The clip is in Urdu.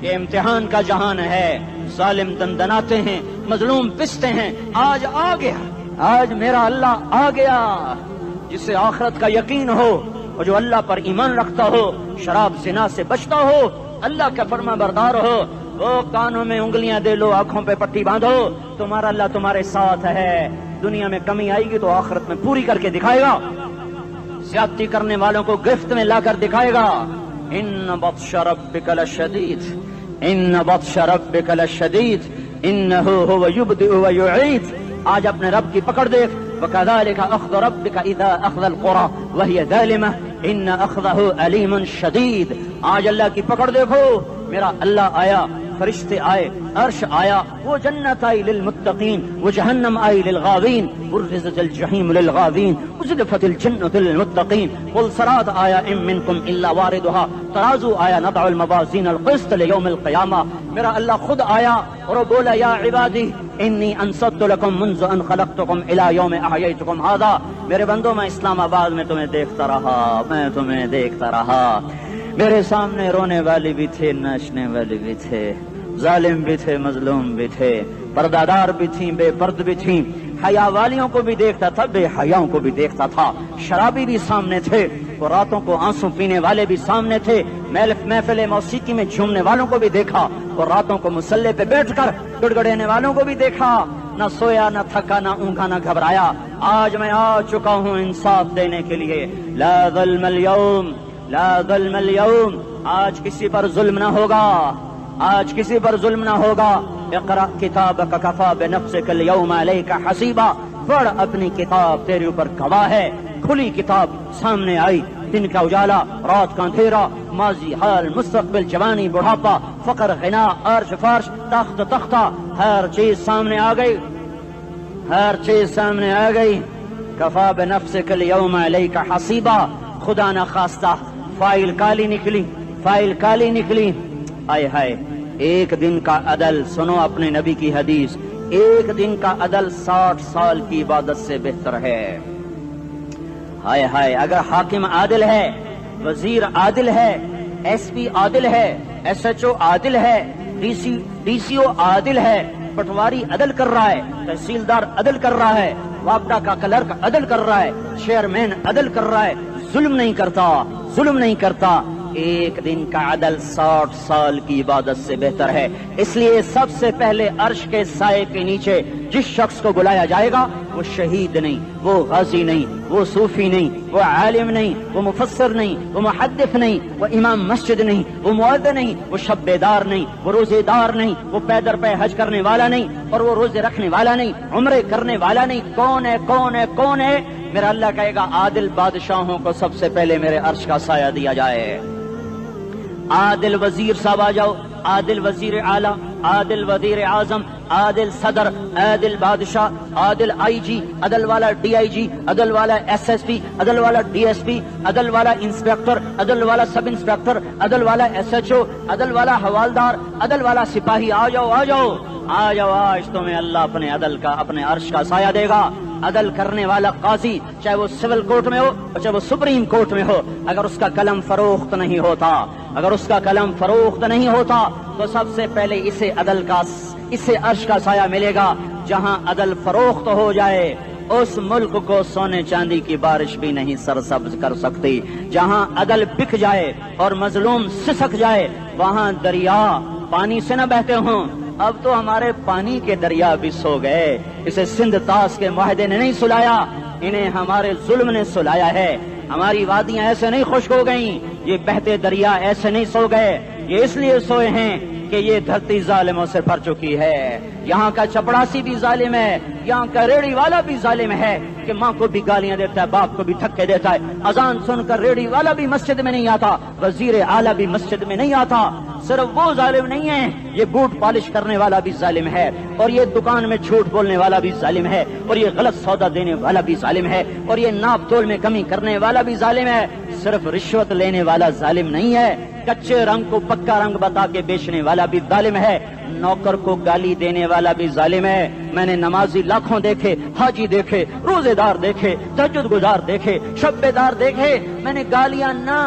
یہ امتحان کا جہان ہے. ظالم دندناتے ہیں, مظلوم پستے ہیں. آج آ گیا, آج میرا اللہ آ گیا. جسے آخرت کا یقین ہو اور جو اللہ پر ایمان رکھتا ہو, شراب زنا سے بچتا ہو, اللہ کا فرما بردار ہو, وہ کانوں میں انگلیاں دے لو, آنکھوں پہ پٹی باندھو, تمہارا اللہ تمہارے ساتھ ہے. دنیا میں کمی آئے گی تو آخرت میں پوری کر کے دکھائے گا. زیادتی کرنے والوں کو گرفت میں لا کر دکھائے گا. ان بطش ربک لشدید, ان بطش ربک لشدید, انہ هو یبدئ ویعید. آج اپنے رب کی پکڑ دیکھ. وکذالک اخذ ربک اذا اخذ القری وہی ظالمہ ان اخذہ علیم شدید. آج اللہ کی پکڑ دیکھو. میرا اللہ آیا, فرشتے آئے, عرش آیا, وہ جنت آئی للمتقین, وہ جہنم آئی للغاوین, برزت الجحیم للغاوین, ازلفت الجنت للمتقین. قل صراط آیا ام منکم الا واردها, ترازو آیا, نضع الموازین القسط لیوم القیامہ. میرا اللہ خود آیا اور وہ بولا یا عبادی انی انصت لکم منذ ان خلقتکم الی یوم احییتکم ھذا. میرے بندوں, میں اسلام آباد میں تمہیں دیکھتا رہا, میں تمہیں دیکھتا رہا. میرے سامنے رونے والی بھی تھے, ناچنے والی بھی تھے, ظالم بھی تھے, مظلوم بھی تھے, پردادار بھی تھیں, بے پرد بھی تھیں. حیا والیوں کو بھی دیکھتا تھا, بے حیاؤں کو بھی دیکھتا تھا. شرابی بھی سامنے تھے, اور راتوں کو آنسو پینے والے بھی سامنے تھے. محفل موسیقی میں جھومنے والوں کو بھی دیکھا, اور راتوں کو مصلے پہ بیٹھ کر گڑگڑانے والوں کو بھی دیکھا. نہ سویا, نہ تھکا, نہ اونگا, نہ گھبرایا. آج میں آ چکا ہوں انصاف دینے کے لیے. لا ظلم اليوم, لا ظلم اليوم. آج کسی پر ظلم نہ ہوگا, آج کسی پر ظلم نہ ہوگا. اقرأ کتابک کفا بنفسک اليوم علیک حسیبا. پڑھ اپنی کتاب, تیرے اوپر گواہ ہے. کھلی کتاب سامنے آئی. دن کا اجالا, رات کا اندھیرا, ماضی, حال, مستقبل, جوانی, بڑھاپا, فقر, غنا, عرش, فرش, تخت, تختہ, ہر چیز سامنے آ گئی, ہر چیز سامنے آ گئی. کفا بنفسک اليوم علیک حسیبا. خدا نہ خواستہ فائل کالی نکلی, فائل کالی نکلی. آئے ہائے, ایک دن کا عدل, سنو اپنے نبی کی حدیث, ایک دن کا عدل 60 سال کی عبادت سے بہتر ہے. ہائے ہائے, اگر حاکم عادل ہے, وزیر عادل ہے, ایس پی عادل ہے, ایس ایچ او عادل ہے, ڈی سی او عادل ہے, پٹواری عدل کر رہا ہے, تحصیلدار عدل کر رہا ہے, وابڈا کا کلرک عدل کر رہا ہے, چیئرمین عدل کر رہا ہے, ظلم نہیں کرتا, ظلم نہیں کرتا. ایک دن کا عدل 60 سال کی عبادت سے بہتر ہے. اس لیے سب سے پہلے عرش کے سائے کے نیچے جس شخص کو بلایا جائے گا وہ شہید نہیں, وہ غازی نہیں, وہ صوفی نہیں, وہ عالم نہیں, وہ مفسر نہیں, وہ محدث نہیں, وہ امام مسجد نہیں, وہ مؤذن نہیں, وہ شب بیدار نہیں, وہ روزے دار نہیں, وہ پیدر پہ حج کرنے والا نہیں, اور وہ روزے رکھنے والا نہیں, عمرے کرنے والا نہیں. کون ہے, کون ہے, کون ہے؟ میرا اللہ کہے گا عادل بادشاہوں کو سب سے پہلے میرے عرش کا سایہ دیا جائے. عادل وزیر صاحب آ جاؤ, عادل وزیر اعلیٰ, عادل وزیر اعظم, عادل صدر, عادل بادشاہ, عادل آئی جی, عدل والا ڈی آئی جی, عدل والا ایس ایس پی, عدل والا ڈی ایس پی, عدل والا انسپیکٹر, عدل والا سب انسپیکٹر, عدل والا ایس ایچ او, عدل والا حوالدار, عدل والا سپاہی. آ جاؤ, آ جاؤ, آ جاؤ. آج تمہیں اللہ اپنے عدل کا, اپنے عرش کا سایہ دے گا. عدل کرنے والا قاضی, چاہے وہ سول کورٹ میں ہو اور چاہے وہ سپریم کورٹ میں ہو, اگر اس کا قلم فروخت نہیں ہوتا, اگر اس کا قلم فروخت نہیں ہوتا تو سب سے پہلے اسے عدل کا, اسے عرش کا سایہ ملے گا. جہاں عدل فروخت ہو جائے اس ملک کو سونے چاندی کی بارش بھی نہیں سرسبز کر سکتی. جہاں عدل بک جائے اور مظلوم سسک جائے وہاں دریا پانی سے نہ بہتے ہوں. اب تو ہمارے پانی کے دریا بھی سو گئے. اسے سندھ طاس کے معاہدے نے نہیں سلایا, انہیں ہمارے ظلم نے سلایا ہے. ہماری وادیاں ایسے نہیں خشک ہو گئیں, یہ بہتے دریا ایسے نہیں سو گئے. یہ اس لیے سوئے ہیں کہ یہ دھرتی ظالموں سے بھر چکی ہے. یہاں کا چپڑاسی بھی ظالم ہے, یہاں کا ریڑھی والا بھی ظالم ہے کہ ماں کو بھی گالیاں دیتا ہے, باپ کو بھی دھکے دیتا ہے. اذان سن کر ریڑھی والا بھی مسجد میں نہیں آتا, وزیر اعلیٰ بھی مسجد میں نہیں آتا. صرف وہ ظالم نہیں ہے, یہ بوٹ پالش کرنے والا بھی ظالم ہے, اور یہ دکان میں جھوٹ بولنے والا بھی ظالم ہے, اور یہ غلط سودا دینے والا بھی ظالم ہے, اور یہ ناپ تول میں کمی کرنے والا بھی ظالم ہے. صرف رشوت لینے والا ظالم نہیں ہے, کچے رنگ کو پکا رنگ بتا کے بیچنے والا بھی ظالم ہے, نوکر کو گالی دینے والا بھی ظالم ہے. میں نے نمازی لاکھوں دیکھے, حاجی دیکھے, روزے دار دیکھے, تہجد گزار دیکھے, شب بیدار دیکھے, میں نے گالیاں نہ